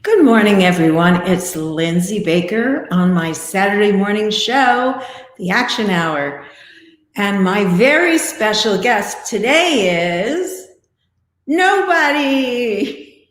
Good morning, everyone. It's Lindsey Baker on my Saturday morning show, The Action Hour. And my very special guest today is nobody.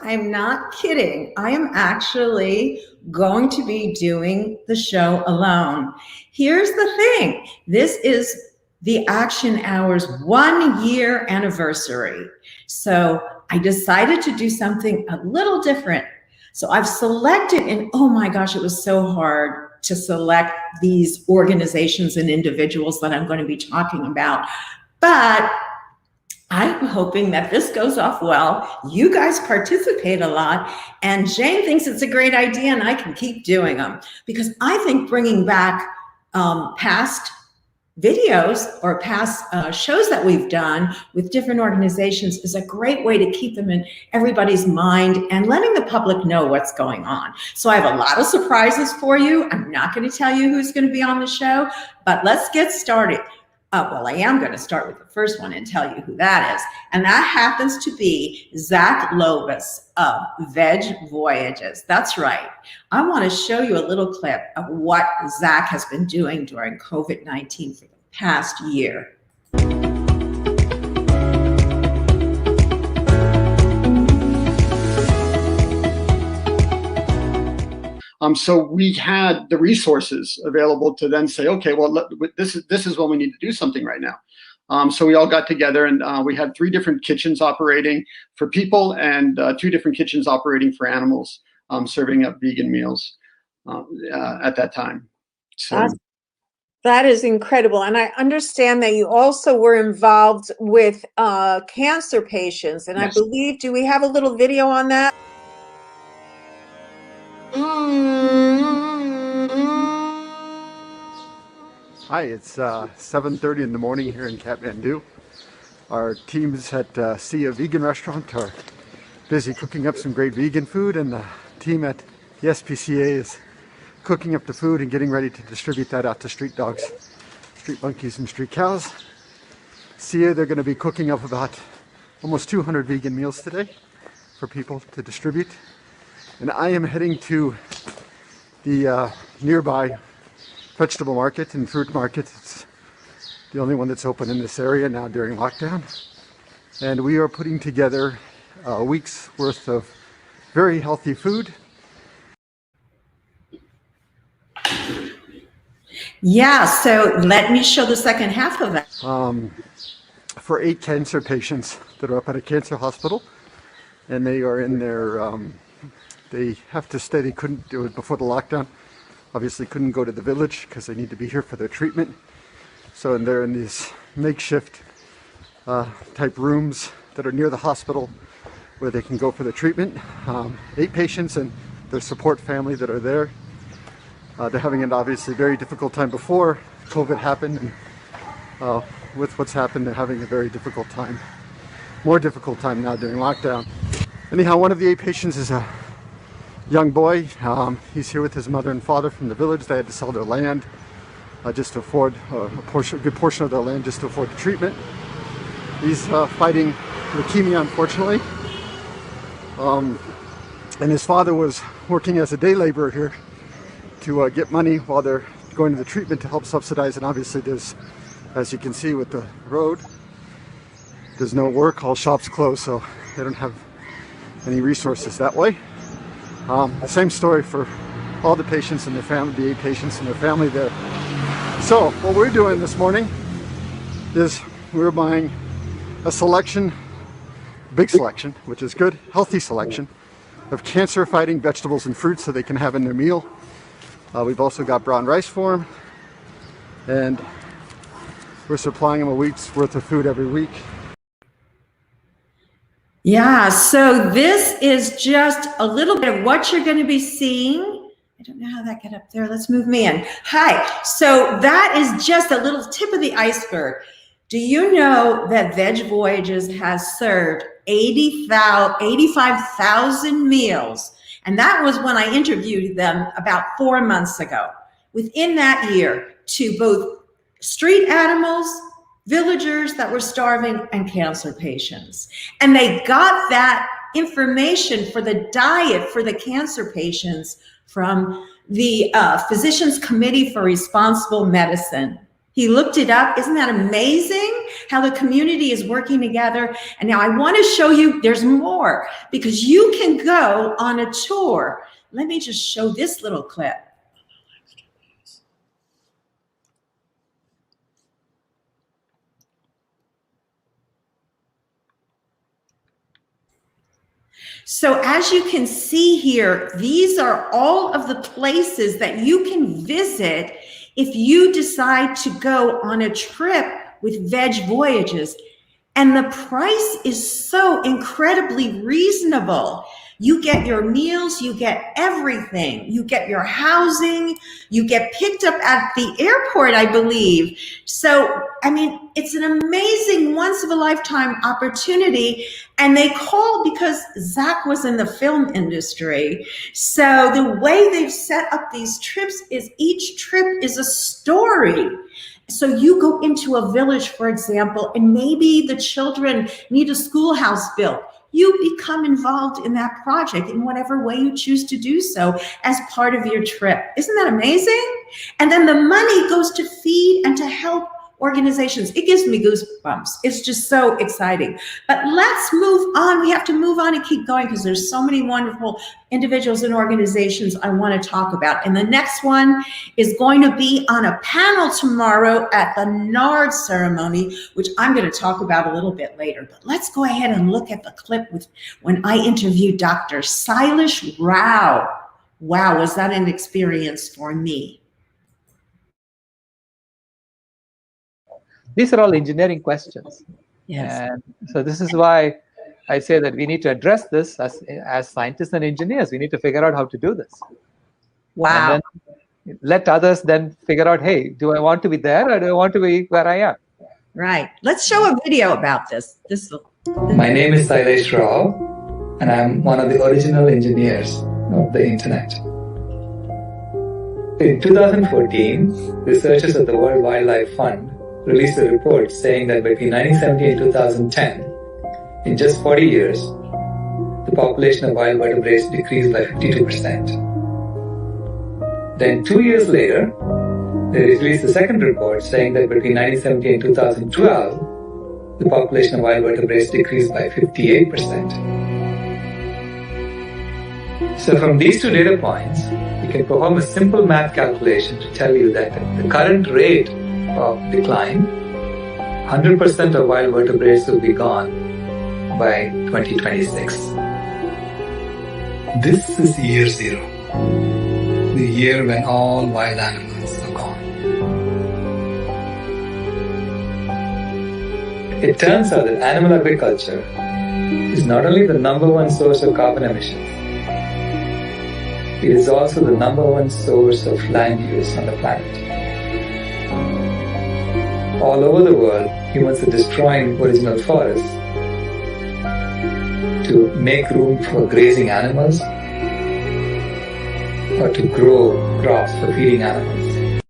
I'm not kidding. I am actually going to be doing the show alone. Here's the thing. This is the Action Hour's 1 year anniversary. So I decided to do something a little different. So I've selected, and oh my gosh, it was so hard to select these organizations and individuals that I'm going to be talking about. But I'm hoping that this goes off well. You guys participate a lot, and Jane thinks it's a great idea, and I can keep doing them because I think bringing back past videos or past shows that we've done with different organizations is a great way to keep them in everybody's mind and letting the public know what's going on. So I have a lot of surprises for you. I'm not going to tell you who's going to be on the show, but let's get started. Well, I am going to start with the first one and tell you who that is. And that happens to be Zach Lovis of Veg Voyages. That's right. I want to show you a little clip of what Zach has been doing during COVID-19 for the past year. So we had the resources available to then say, okay, well, this is when we need to do something right now. So we all got together, and we had 3 different kitchens operating for people and 2 different kitchens operating for animals, serving up vegan meals at that time. So that is incredible. And I understand that you also were involved with cancer patients. And yes. I believe, do we have a little video on that? Hi, it's 7:30 in the morning here in Kathmandu. Our teams at Sia Vegan Restaurant are busy cooking up some great vegan food, and the team at the SPCA is cooking up the food and getting ready to distribute that out to street dogs, street monkeys, and street cows. Sia, they're going to be cooking up about almost 200 vegan meals today for people to distribute. And I am heading to the nearby vegetable market and fruit market. It's the only one that's open in this area now during lockdown. And we are putting together a week's worth of very healthy food. Yeah, so let me show the second half of it. For 8 cancer patients that are up at a cancer hospital, and they are in their, they have to stay, they couldn't do it before the lockdown. Obviously couldn't go to the village because they need to be here for their treatment. So they're in these makeshift type rooms that are near the hospital where they can go for the treatment. 8 patients and their support family that are there. They're having an obviously very difficult time before COVID happened, and with what's happened, they're having a very difficult time. More difficult time now during lockdown. Anyhow, one of the 8 patients is a young boy. He's here with his mother and father from the village. They had to sell their land just to afford a good portion of their land just to afford the treatment. He's fighting leukemia, unfortunately. And his father was working as a day laborer here to get money while they're going to the treatment to help subsidize. And obviously there's, as you can see with the road, there's no work, all shops closed, so they don't have any resources that way. The same story for all the patients and their family, the 8 patients and their family there. So what we're doing this morning is we're buying a selection, big selection, which is good, healthy selection of cancer-fighting vegetables and fruits so they can have in their meal. We've also got brown rice for them, and we're supplying them a week's worth of food every week. Yeah, so this is just a little bit of what you're going to be seeing. I don't know how that got up there. Let's move me in. Hi. So that is just a little tip of the iceberg. Do you know that Veg Voyages has served 85,000 meals? And that was when I interviewed them about 4 months ago. Within that year, to both street animals, villagers that were starving, and cancer patients. And they got that information for the diet for the cancer patients from the Physicians Committee for Responsible Medicine. He looked it up. Isn't that amazing how the community is working together? And now I want to show you there's more, because you can go on a tour. Let me just show this little clip. So as you can see here, these are all of the places that you can visit if you decide to go on a trip with Veg Voyages. And the price is so incredibly reasonable. You get your meals, you get everything. You get your housing, you get picked up at the airport, I believe. So, I mean, it's an amazing once-in-a-lifetime opportunity. And they call because Zach was in the film industry. So the way they've set up these trips is each trip is a story. So you go into a village, for example, and maybe the children need a schoolhouse built. You become involved in that project in whatever way you choose to do so as part of your trip. Isn't that amazing? And then the money goes to feed and to help organizations. It gives me goosebumps. It's just so exciting. But let's move on. We have to move on and keep going because there's so many wonderful individuals and organizations I want to talk about. And the next one is going to be on a panel tomorrow at the NARD ceremony, which I'm going to talk about a little bit later. But let's go ahead and look at the clip with when I interviewed Dr. Sailesh Rao. Wow, was that an experience for me? These are all engineering questions. Yes. And so this is why I say that we need to address this as scientists and engineers. We need to figure out how to do this. Wow. And then let others then figure out, hey, do I want to be there or do I want to be where I am? Right. Let's show a video about this. My name is Sailesh Rao, and I'm one of the original engineers of the internet. In 2014, researchers at the World Wildlife Fund released a report saying that between 1970 and 2010, in just 40 years, the population of wild vertebrates decreased by 52%. Then 2 years later, they released a second report saying that between 1970 and 2012, the population of wild vertebrates decreased by 58%. So from these two data points, you can perform a simple math calculation to tell you that at the current rate of decline, 100% of wild vertebrates will be gone by 2026. This is year zero, the year when all wild animals are gone. It turns out that animal agriculture is not only the #1 source of carbon emissions, it is also the #1 source of land use on the planet. All over the world, humans are destroying original forests to make room for grazing animals or to grow crops for feeding animals.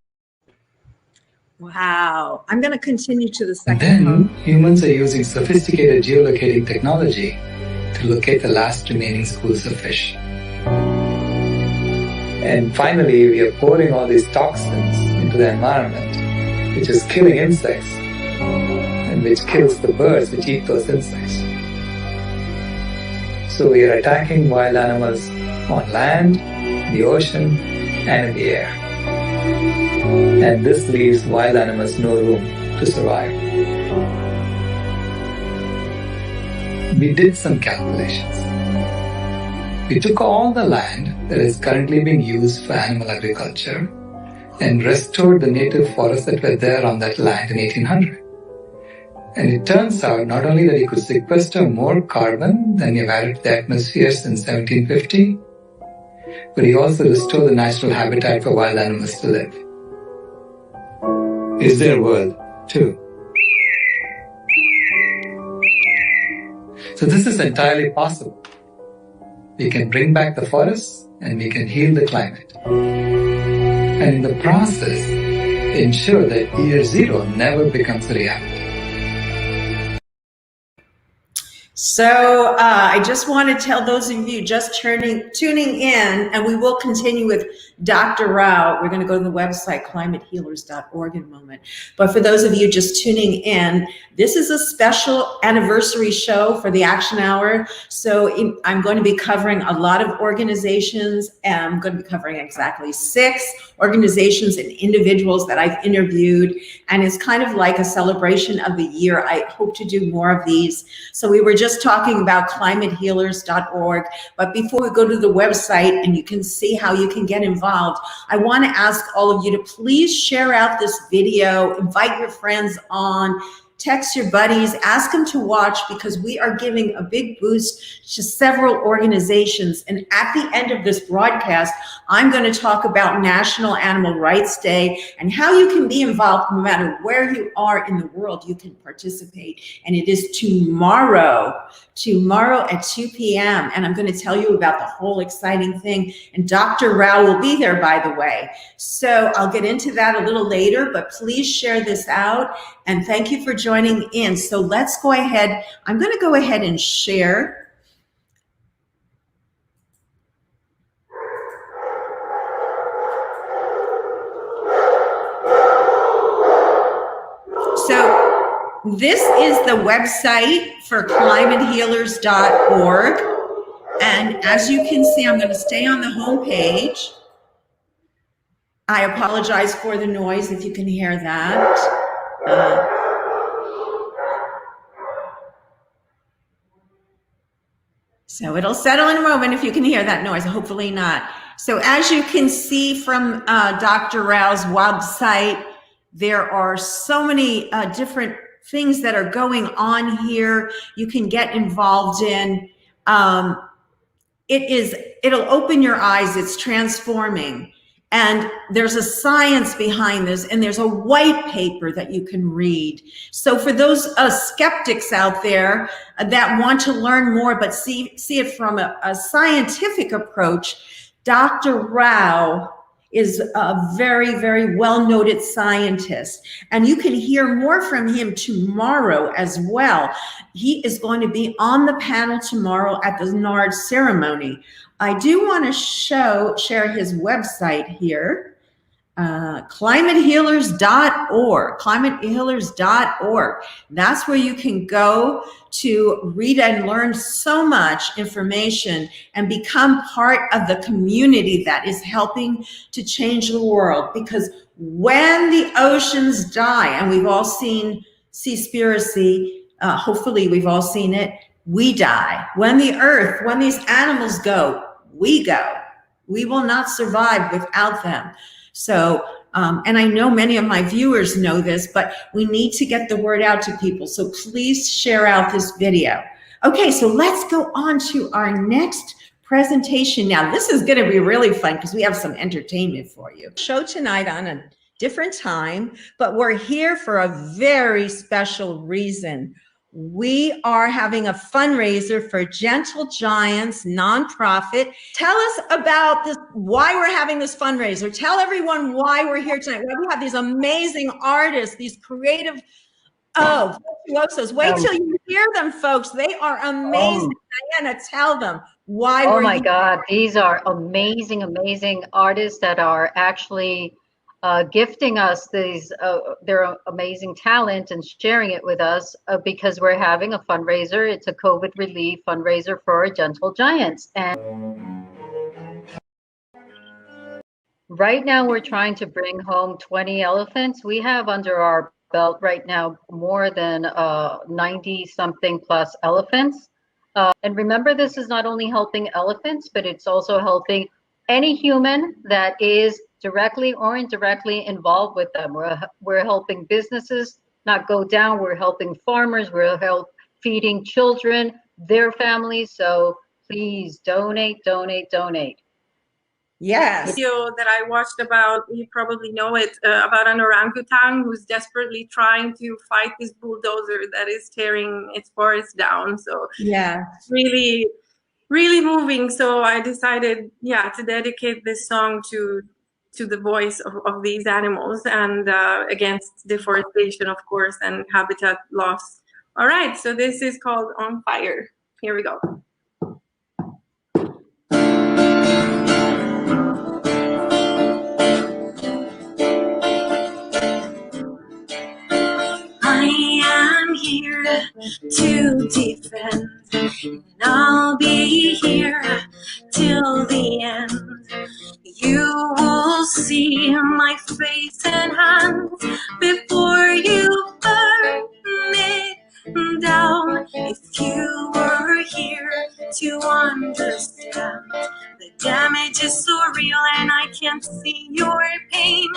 Wow. I'm going to continue to the And second then humans are using sophisticated geolocating technology to locate the last remaining schools of fish. And finally, we are pouring all these toxins into the environment, which is killing insects and which kills the birds which eat those insects. So we are attacking wild animals on land, the ocean, and in the air. And this leaves wild animals no room to survive. We did some calculations. We took all the land that is currently being used for animal agriculture and restored the native forests that were there on that land in 1800. And it turns out not only that you could sequester more carbon than you've added to the atmosphere since 1750, but you also restore the natural habitat for wild animals to live. Is there a world, too? So this is entirely possible. We can bring back the forests and we can heal the climate. And in the process, ensure that year zero never becomes a reality. So I just want to tell those of you just tuning in, and we will continue with Dr. Rao. We're going to go to the website, climatehealers.org in a moment. But for those of you just tuning in, this is a special anniversary show for the Action Hour. So I'm going to be covering a lot of organizations, and I'm going to be covering exactly 6 organizations and individuals that I've interviewed. And it's kind of like a celebration of the year. I hope to do more of these. So we were just talking about climatehealers.org. But before we go to the website and you can see how you can get involved, I want to ask all of you to please share out this video, invite your friends on, text your buddies, ask them to watch, because we are giving a big boost to several organizations. And at the end of this broadcast, I'm going to talk about National Animal Rights Day and how you can be involved no matter where you are in the world. You can participate. And it is tomorrow at 2 p.m. And I'm going to tell you about the whole exciting thing. And Dr. Rao will be there, by the way. So I'll get into that a little later, but please share this out. And thank you for joining in. So let's go ahead. I'm going to go ahead and share. So this is the website for climatehealers.org. And as you can see, I'm going to stay on the home page. I apologize for the noise if you can hear that. So it'll settle in a moment if you can hear that noise, hopefully not. So as you can see from Dr. Rao's website, there are so many different things that are going on here you can get involved in. It'll open your eyes, it's transforming. And there's a science behind this, and there's a white paper that you can read. So for those skeptics out there that want to learn more but see it from a scientific approach, Dr. Rao is a very, very well-noted scientist. And you can hear more from him tomorrow as well. He is going to be on the panel tomorrow at the NARD ceremony. I do want to share his website here, climatehealers.org, climatehealers.org. That's where you can go to read and learn so much information and become part of the community that is helping to change the world. Because when the oceans die, and we've all seen Seaspiracy, hopefully we've all seen it, we die. When the earth, when these animals go, we go. We will not survive without them. So, and I know many of my viewers know this, but we need to get the word out to people. So please share out this video. Okay, so let's go on to our next presentation. Now, this is going to be really fun because we have some entertainment for you. Show tonight on a different time, but we're here for a very special reason. We are having a fundraiser for Gentle Giants nonprofit. Tell us about this, why we're having this fundraiser. Tell everyone why we're here tonight. We have these amazing artists, these creative, virtuosos. Wait till you hear them, folks. They are amazing. Diana, tell them why we're here. Oh my God, these are amazing, amazing artists that are actually gifting us their amazing talent and sharing it with us because we're having a fundraiser. It's a COVID relief fundraiser for Gentle Giants. And right now we're trying to bring home 20 elephants. We have under our belt right now more than 90 something plus elephants. And remember, this is not only helping elephants, but it's also helping any human that is directly or indirectly involved with them. We're helping businesses not go down. We're helping farmers. We're feeding children, their families. So please donate, donate, donate. Yes. Video that I watched about, you probably know it, about an orangutan who's desperately trying to fight this bulldozer that is tearing its forest down. So yeah, really, really moving. So I decided, to dedicate this song to the voice of these animals and against deforestation, of course, and habitat loss All right, so this is called On Fire. Here we go. I am here to defend, and I'll be here till the end. You will see my face and hands before you burn it down. If you were here to understand, the damage is so real and I can't see your pain.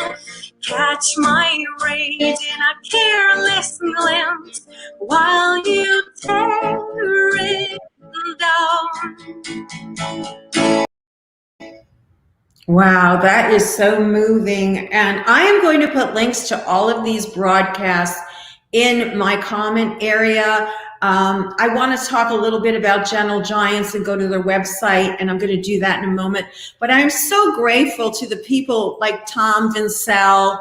Catch my rage in a careless glance while you tear it down. Wow, that is so moving. And I am going to put links to all of these broadcasts in my comment area. I want to talk a little bit about Gentle Giants and go to their website, and I'm going to do that in a moment. But I'm so grateful to the people like Tom Vincel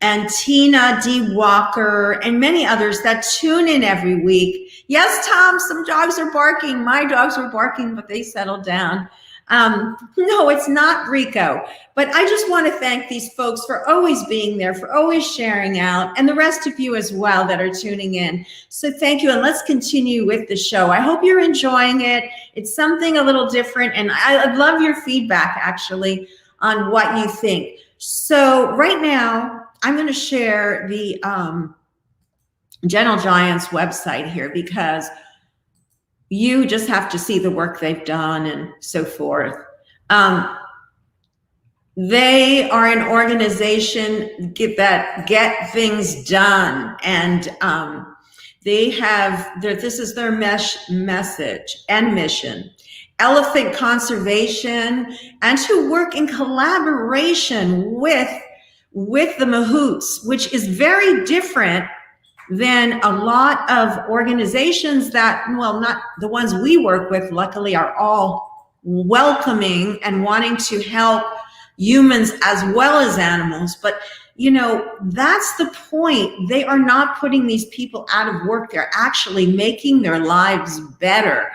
and Tina D. Walker and many others that tune in every week. Yes, Tom, some dogs are barking. My dogs were barking, but they settled down. No, it's not Rico, but I just want to thank these folks for always being there, for always sharing out, and the rest of you as well that are tuning in. So thank you, and let's continue with the show. I hope you're enjoying it. It's something a little different, and I'd love your feedback, actually, on what you think. So right now, I'm going to share the Gentle Giants website here because you just have to see the work they've done and so forth. They are an organization that get things done, and they have this is their message and mission: elephant conservation, and to work in collaboration with the mahouts, which is very different than a lot of organizations that, well, not the ones we work with, luckily, are all welcoming and wanting to help humans as well as animals. But, you know, that's the point. They are not putting these people out of work. They're actually making their lives better.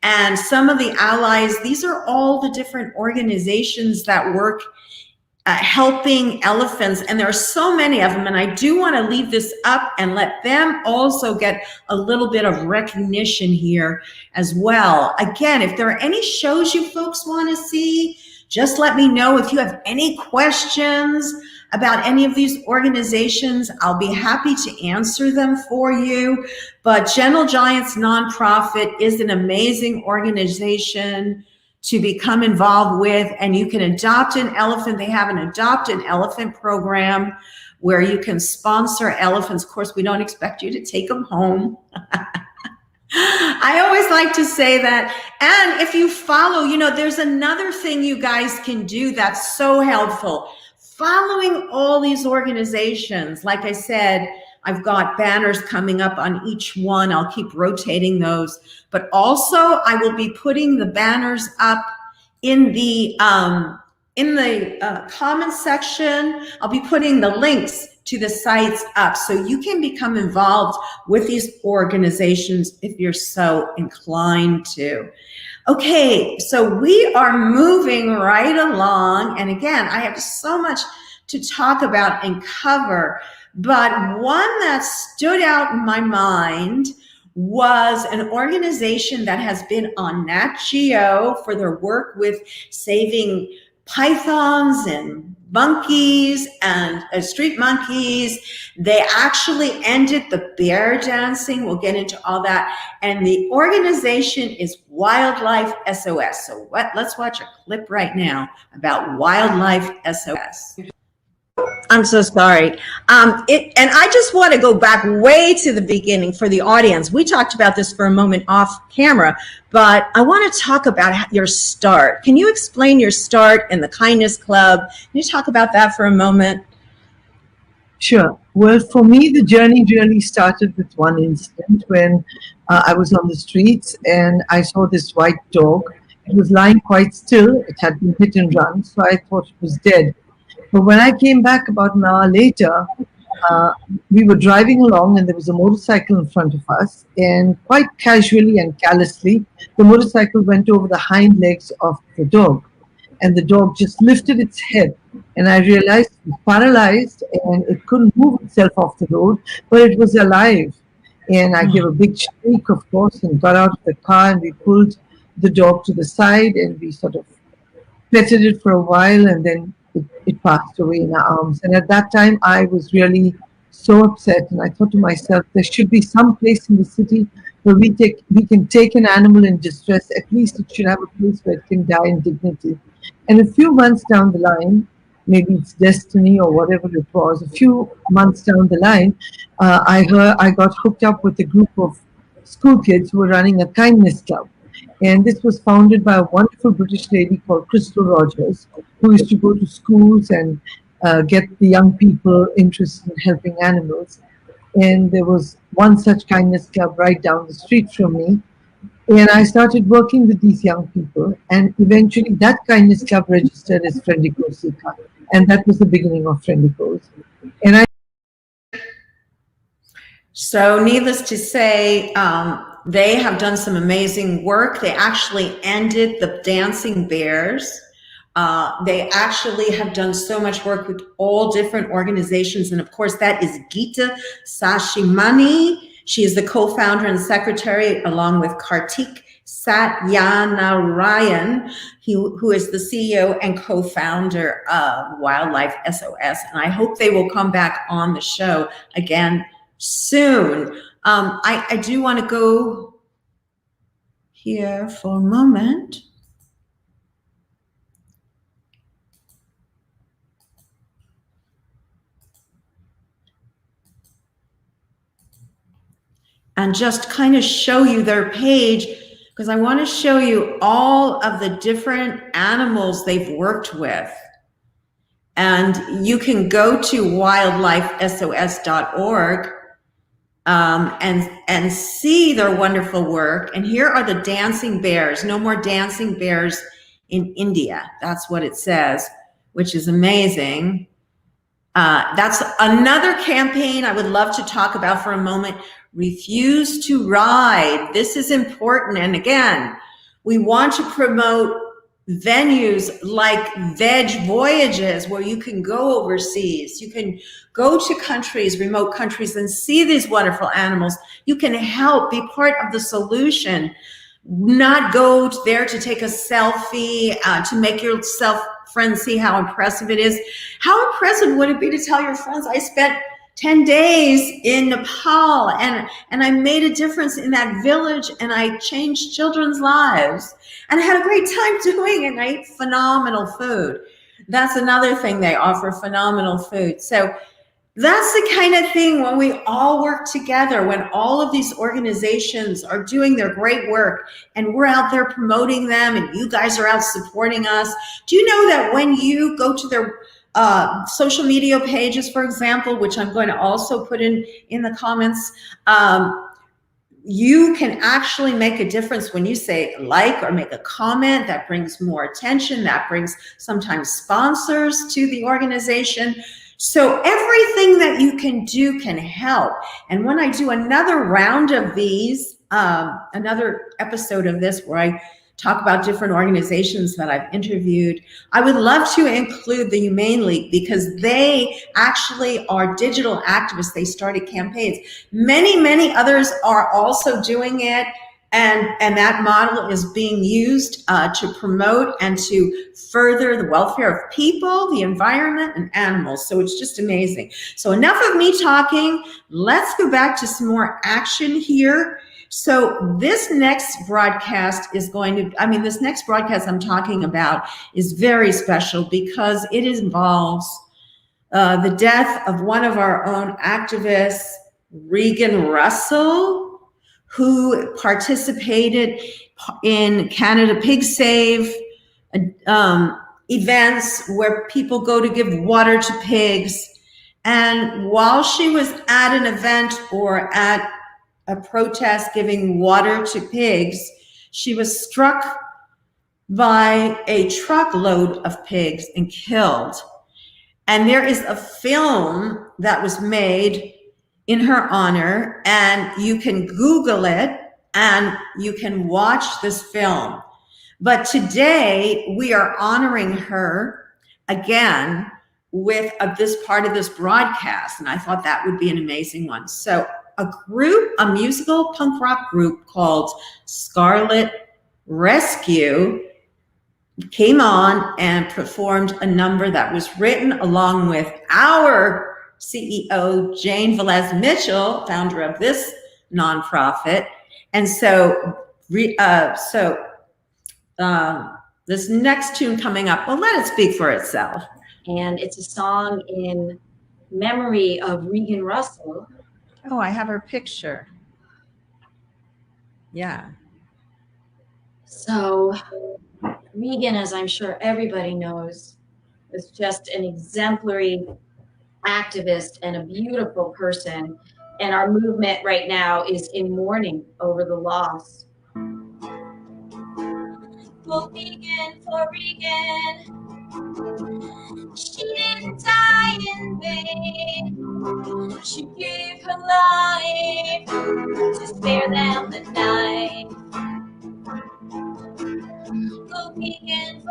And some of the allies, these are all the different organizations that work helping elephants, and there are so many of them, and I do want to leave this up and let them also get a little bit of recognition here as well. Again, if there are any shows you folks want to see, just let me know. If you have any questions about any of these organizations, I'll be happy to answer them for you. But Gentle Giants Nonprofit is an amazing organization to become involved with, and you can adopt an elephant. They have an Adopt an Elephant program where you can sponsor elephants. Of course, we don't expect you to take them home. I always like to say that. And if you follow, you know, there's another thing you guys can do that's so helpful. Following all these organizations, like I said, I've got banners coming up on each one. I'll keep rotating those. But also, I will be putting the banners up in the comments section. I'll be putting the links to the sites up so you can become involved with these organizations if you're so inclined to. Okay, so we are moving right along. And again, I have so much to talk about and cover. But one that stood out in my mind was an organization that has been on Nat Geo for their work with saving pythons and monkeys and street monkeys. They actually ended the bear dancing. We'll get into all that. And the organization is Wildlife SOS. So let's watch a clip right now about Wildlife SOS. I'm so sorry. And I just want to go back way to the beginning for the audience. We talked about this for a moment off camera, but I want to talk about your start. Can you explain your start in the Kindness Club? Can you talk about that for a moment? Sure. Well, for me, the journey really started with one incident when I was on the streets and I saw this white dog. It was lying quite still. It had been hit and run, so I thought it was dead. But when I came back about an hour later, uh, we were driving along and there was a motorcycle in front of us, and quite casually and callously, the motorcycle went over the hind legs of the dog, and the dog just lifted its head, and I realized it was paralyzed and it couldn't move itself off the road, but it was alive. And I gave a big shriek, of course, and got out of the car, and we pulled the dog to the side, and we sort of petted it for a while, and then it passed away in our arms. And at that time, I was really so upset, and I thought to myself, there should be some place in the city where we can take an animal in distress. At least it should have a place where it can die in dignity. And a few months down the line, maybe it's destiny or whatever it was, a few months down the line, I got hooked up with a group of school kids who were running a kindness club. And this was founded by a wonderful British lady called Crystal Rogers, who used to go to schools and get the young people interested in helping animals. And there was one such kindness club right down the street from me. And I started working with these young people. And eventually that kindness club registered as Friendico Sika. And that was the beginning of Friendicos. And So needless to say, they have done some amazing work. They actually ended the dancing bears. They actually have done so much work with all different organizations. And of course, that is Geeta Sashimani. She is the co-founder and secretary, along with Kartik Satyanarayan, who is the CEO and co-founder of Wildlife SOS. And I hope they will come back on the show again soon. I do want to go here for a moment. And just kind of show you their page, because I want to show you all of the different animals they've worked with. And you can go to wildlifesos.org and see their wonderful work. And here are the dancing bears. No more dancing bears in India. That's what it says, which is amazing. That's another campaign I would love to talk about for a moment. Refuse to ride. This is important. And again, we want to promote venues like Veg Voyages, where you can go overseas. You can go to countries, remote countries, and see these wonderful animals. You can help, be part of the solution, not go there to take a selfie, to make yourself friends see how impressive it is. How impressive would it be to tell your friends, I spent 10 days in Nepal and I made a difference in that village, and I changed children's lives and I had a great time doing it, and I ate phenomenal food. That's another thing, they offer phenomenal food. So that's the kind of thing when we all work together, when all of these organizations are doing their great work and we're out there promoting them and you guys are out supporting us. Do you know that when you go to their social media pages, for example, which I'm going to also put in the comments, you can actually make a difference when you say like or make a comment. That brings more attention. That brings sometimes sponsors to the organization. So everything that you can do can help. And when I do another round of these, another episode of this where I talk about different organizations that I've interviewed, I would love to include the Humane League, because they actually are digital activists. They started campaigns. Many, many others are also doing it. And that model is being used to promote and to further the welfare of people, the environment, and animals. So it's just amazing. So enough of me talking. Let's go back to some more action here. So this next broadcast is this next broadcast I'm talking about is very special because it involves the death of one of our own activists, Regan Russell, who participated in Canada Pig Save events where people go to give water to pigs. And while she was at an event or at a protest giving water to pigs, she was struck by a truckload of pigs and killed. And there is a film that was made in her honor, and you can Google it and you can watch this film. But today we are honoring her again with this part of this broadcast, and I thought that would be an amazing one. So a musical punk rock group called Scarlet Rescue came on and performed a number that was written along with our CEO, Jane Velez Mitchell, founder of this nonprofit. And so, this next tune coming up, well, let it speak for itself. And it's a song in memory of Regan Russell. Oh, I have her picture. Yeah. So Regan, as I'm sure everybody knows, was just an exemplary activist and a beautiful person. And our movement right now is in mourning over the loss. For Regan, she didn't die in vain. She gave her life to spare them the night. For Regan,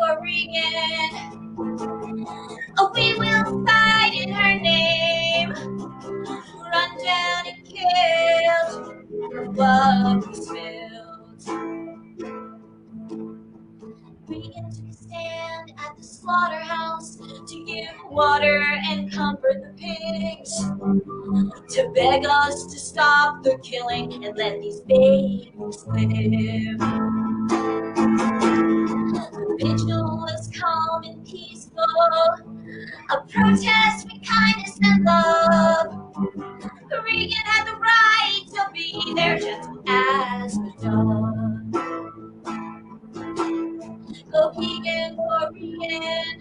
oh, we will fight in her name. Run down and killed, her blood was spilled. Regan took a stand at the slaughterhouse to give water and comfort the pigs, to beg us to stop the killing and let these babies live. The vigil was calm and peaceful, a protest with kindness and love. Regan had the right to be there just as the dove. Go Regan, for Regan,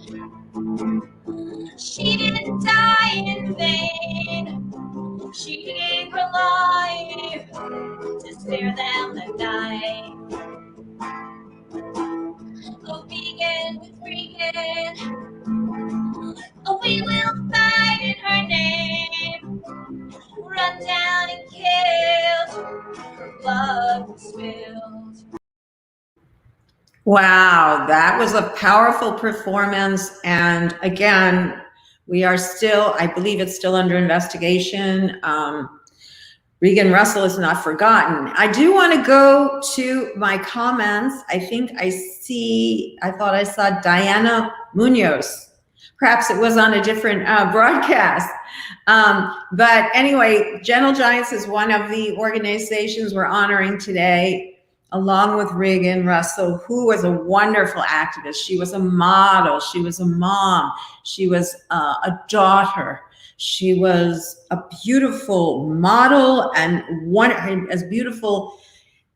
she didn't die in vain. She gave her life to spare them the night. Go Regan with Regan, oh, we will fight in her name. Run down and killed, her blood was spilled. Wow, that was a powerful performance. And again, we are still, I believe it's still under investigation. Regan Russell is not forgotten. I do want to go to my comments. I thought I saw Diana Munoz. Perhaps it was on a different broadcast. But anyway, Gentle Giants is one of the organizations we're honoring today, along with Regan Russell, who was a wonderful activist. She was a model, she was a mom, she was a daughter. She was a beautiful model and as beautiful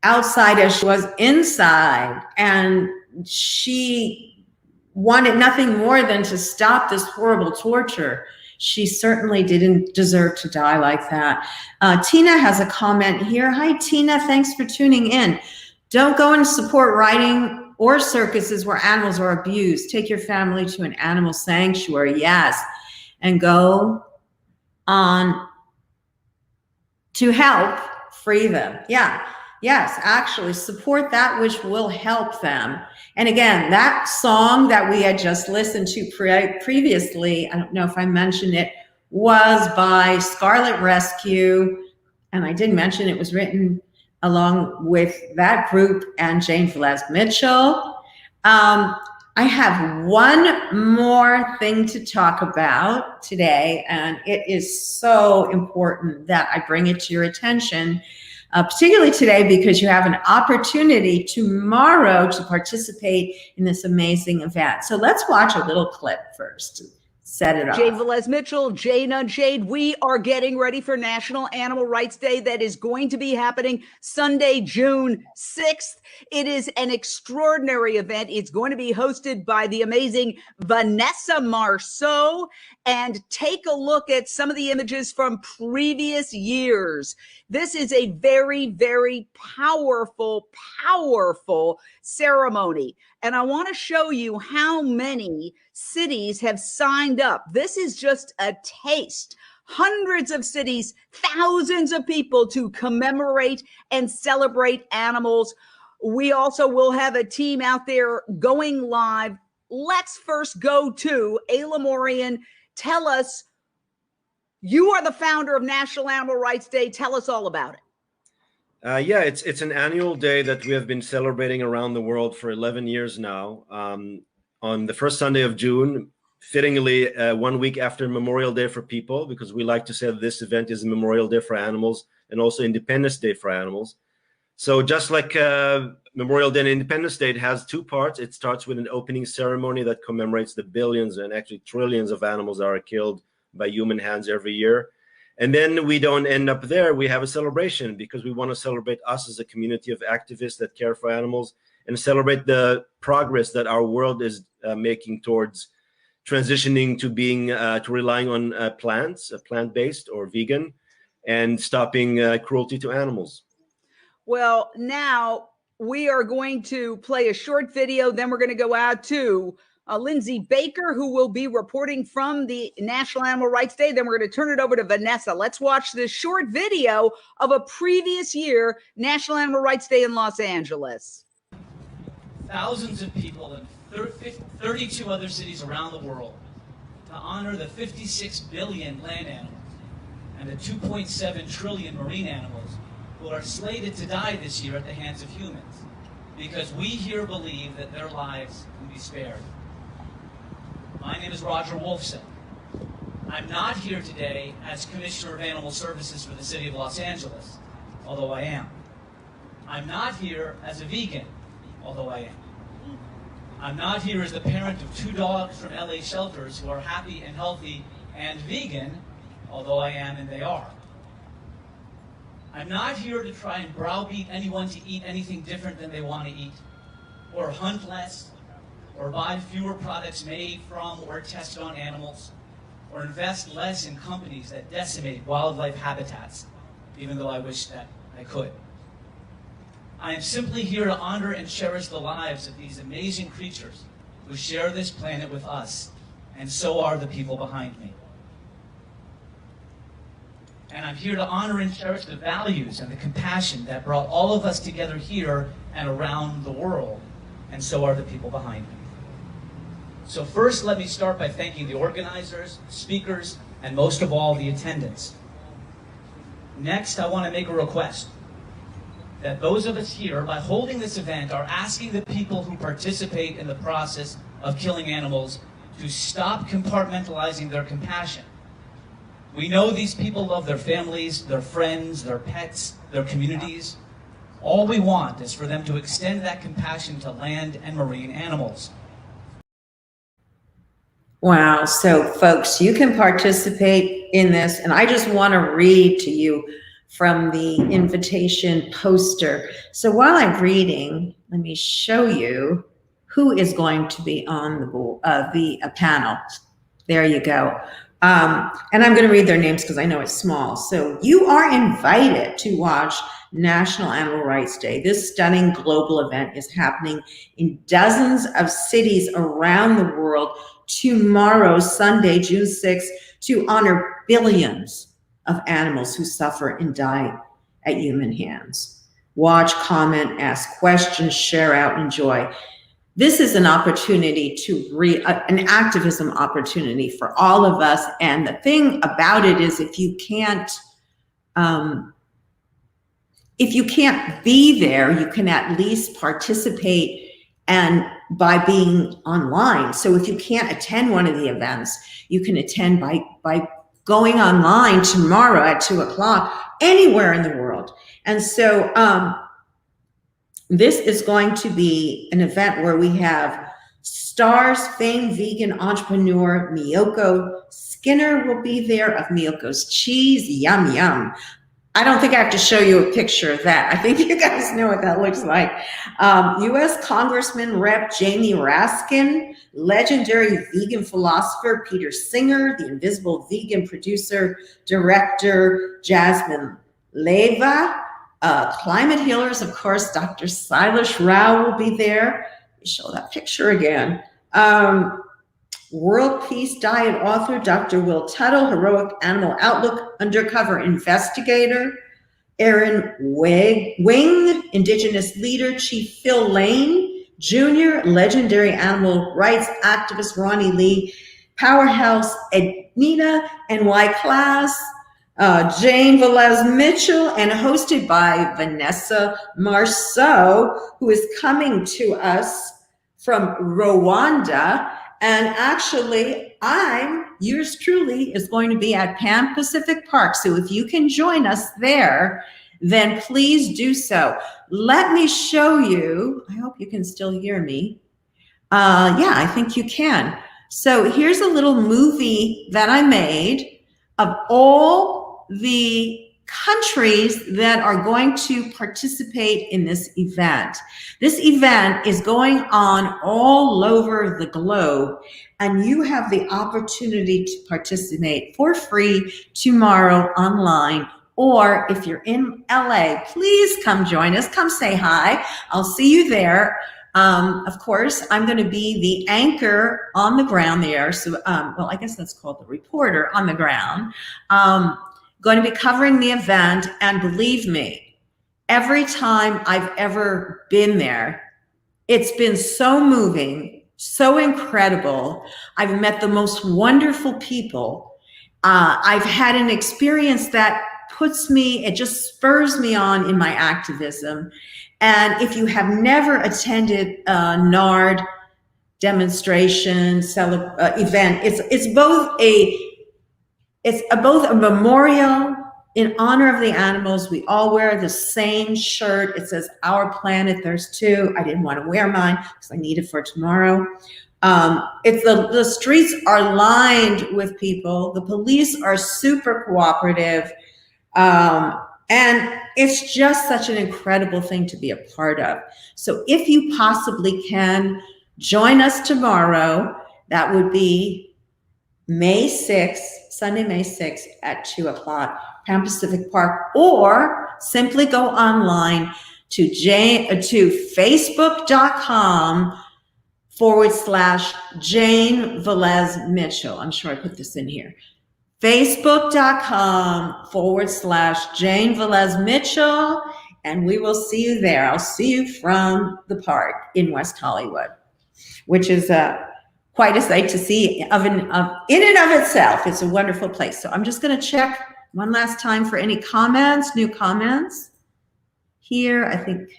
outside as she was inside. And she wanted nothing more than to stop this horrible torture. She certainly didn't deserve to die like that. Tina has a comment here. Hi, Tina, thanks for tuning in. Don't go and support riding or circuses where animals are abused. Take your family to an animal sanctuary, yes, and go on to help free them. Yeah, yes, actually support that which will help them. And again, that song that we had just listened to previously, I don't know if I mentioned it, was by Scarlet Rescue. And I did mention it was written along with that group and Jane Velez Mitchell. I have one more thing to talk about today, and it is so important that I bring it to your attention, particularly today because you have an opportunity tomorrow to participate in this amazing event. So let's watch a little clip first to set it up. Jane Velez Mitchell, Jane Unchained. We are getting ready for National Animal Rights Day that is going to be happening Sunday, June 6th. It is an extraordinary event. It's going to be hosted by the amazing Vanessa Marceau. And take a look at some of the images from previous years. This is a very, very powerful, powerful ceremony. And I want to show you how many cities have signed up. This is just a taste. Hundreds of cities, thousands of people to commemorate and celebrate animals. We also will have a team out there going live. Let's first go to Ayla Morian. Tell us, you are the founder of National Animal Rights Day. Tell us all about it. Yeah, it's an annual day that we have been celebrating around the world for 11 years now. On the first Sunday of June, fittingly 1 week after Memorial Day for people, because we like to say that this event is a Memorial Day for animals and also Independence Day for animals. So just like Memorial Day and Independence Day, it has two parts. It starts with an opening ceremony that commemorates the billions and actually trillions of animals that are killed by human hands every year. And then we don't end up there. We have a celebration because we want to celebrate us as a community of activists that care for animals and celebrate the progress that our world is making towards transitioning to being to relying on plants, plant-based or vegan, and stopping cruelty to animals. Well, now we are going to play a short video. Then we're going to go out to Lindsey Baker, who will be reporting from the National Animal Rights Day. Then we're going to turn it over to Vanessa. Let's watch this short video of a previous year National Animal Rights Day in Los Angeles. Thousands of people in 32 other cities around the world to honor the 56 billion land animals and the 2.7 trillion marine animals who are slated to die this year at the hands of humans, because we here believe that their lives can be spared. My name is Roger Wolfson. I'm not here today as Commissioner of Animal Services for the City of Los Angeles, although I am. I'm not here as a vegan, although I am. I'm not here as the parent of 2 dogs from LA shelters who are happy and healthy and vegan, although I am and they are. I'm not here to try and browbeat anyone to eat anything different than they want to eat, or hunt less, or buy fewer products made from or tested on animals, or invest less in companies that decimate wildlife habitats, even though I wish that I could. I am simply here to honor and cherish the lives of these amazing creatures who share this planet with us, and so are the people behind me. And I'm here to honor and cherish the values and the compassion that brought all of us together here and around the world, and so are the people behind me. So first, let me start by thanking the organizers, speakers, and most of all, the attendants. Next, I want to make a request that those of us here, by holding this event, are asking the people who participate in the process of killing animals to stop compartmentalizing their compassion. We know these people love their families, their friends, their pets, their communities. All we want is for them to extend that compassion to land and marine animals. Wow. So folks, you can participate in this. And I just want to read to you from the invitation poster. So while I'm reading, let me show you who is going to be on the panel. There you go. And I'm going to read their names because I know it's small. So you are invited to watch National Animal Rights Day. This stunning global event is happening in dozens of cities around the world tomorrow, Sunday, June 6th, to honor billions of animals who suffer and die at human hands. Watch, comment, ask questions, share out, enjoy. This is an opportunity to an activism opportunity for all of us. And the thing about it is, if you can't be there, you can at least participate and by being online. So if you can't attend one of the events, you can attend by going online tomorrow at 2 o'clock anywhere in the world. And so this is going to be an event where we have stars, famed vegan entrepreneur Miyoko Skinner will be there of Miyoko's Cheese. Yum, yum. I don't think I have to show you a picture of that. I think you guys know what that looks like. U.S. Congressman Rep. Jamie Raskin, legendary vegan philosopher Peter Singer, the Invisible Vegan producer, director Jasmine Leva, climate healers, of course, Dr. Silas Rao will be there. show that picture again. World Peace Diet author, Dr. Will Tuttle, Heroic Animal Outlook undercover investigator, Aaron Wing, Indigenous leader, Chief Phil Lane, Jr., legendary animal rights activist Ronnie Lee, Powerhouse Ednita, NY Class, Jane Velez Mitchell, and hosted by Vanessa Marceau, who is coming to us from Rwanda. And actually, yours truly, is going to be at Pan Pacific Park. So if you can join us there, then please do so. Let me show you. I hope you can still hear me. Yeah, I think you can. So here's a little movie that I made of all the countries that are going to participate in this event. This event is going on all over the globe, and you have the opportunity to participate for free tomorrow online. Or if you're in LA, please come join us. Come say hi. I'll see you there. Of course, I'm going to be the anchor on the ground there. So, well, I guess that's called the reporter on the ground. Going to be covering the event, and believe me, every time I've ever been there, it's been so moving, so incredible. I've met the most wonderful people. I've had an experience that it just spurs me on in my activism. And if you have never attended a NARD demonstration event, it's both a memorial in honor of the animals. We all wear the same shirt. It says "Our Planet." There's two. I didn't want to wear mine because I need it for tomorrow. The streets are lined with people. The police are super cooperative. And it's just such an incredible thing to be a part of. So if you possibly can, join us tomorrow. That would be May 6th, Sunday, May 6th at 2 o'clock, Pan Pacific Park, or simply go online to facebook.com/Jane Velez Mitchell. I'm sure I put this in here. Facebook.com/Jane Velez Mitchell, and we will see you there. I'll see you from the park in West Hollywood, which is quite a sight to see in and of itself. It's a wonderful place. So I'm just going to check one last time for any comments, new comments. Here, I think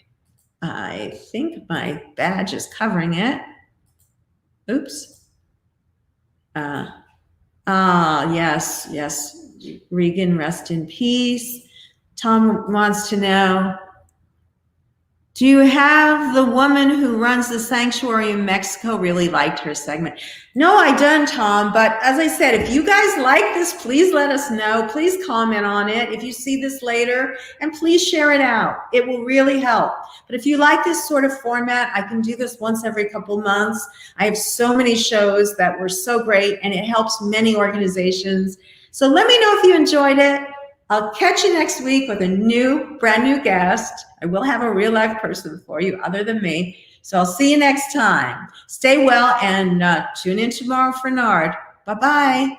my badge is covering it. Oops. Yes. Regan, rest in peace. Tom wants to know, do you have the woman who runs the sanctuary in Mexico? Really liked her segment. No, I don't, Tom. But as I said, if you guys like this, please let us know. Please comment on it if you see this later, and please share it out. It will really help. But if you like this sort of format, I can do this once every couple months. I have so many shows that were so great, and it helps many organizations. So let me know if you enjoyed it. I'll catch you next week with a brand new guest. I will have a real life person for you other than me. So I'll see you next time. Stay well and tune in tomorrow for NARD. Bye-bye.